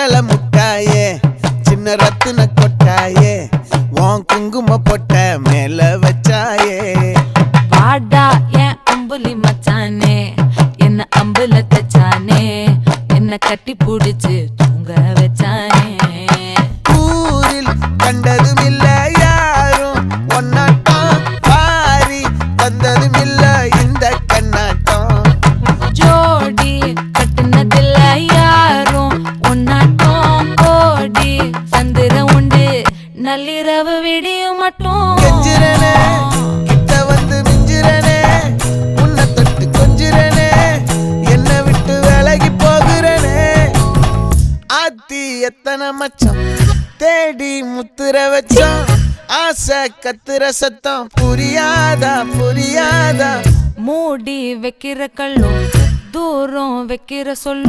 வெத்தலை முட்டாயே சின்ன ரத்தின கொட்டாயே உன் குங்கும பொட்ட மேல வச்சாயே பாடா என் அம்புலி மச்சானே என்ன அம்புல தச்சானே என்ன கட்டி புடிச்சு தூங்க வச்சானே ஊரில் கண்டதும் இல்ல யாரும் ஒன்னாட்டம் பாரி வந்ததும் இல்ல இந்த கண்ணாட்டம் ஜோடி கட்டுனதில்ல யாரும் ஒன்னாட்டம் கோடி சந்திர உண்டு நள்ளிரவு விடியும் மட்டும் கெஞ்சிரனே கிட்ட வந்து மிஞ்சிரனே உன்னை தொட்டு கொஞ்சிரனே என்னை விட்டு விலகி போகிறனே ஆத்தி எத்தனை மச்சம் தேடி முத்துற வச்சோம் ஆசை கத்துற சத்தம் புரியாதா புரியாதா மூடி வைக்கிற கல்லும் தூரம் வைக்கிற சொல்லும்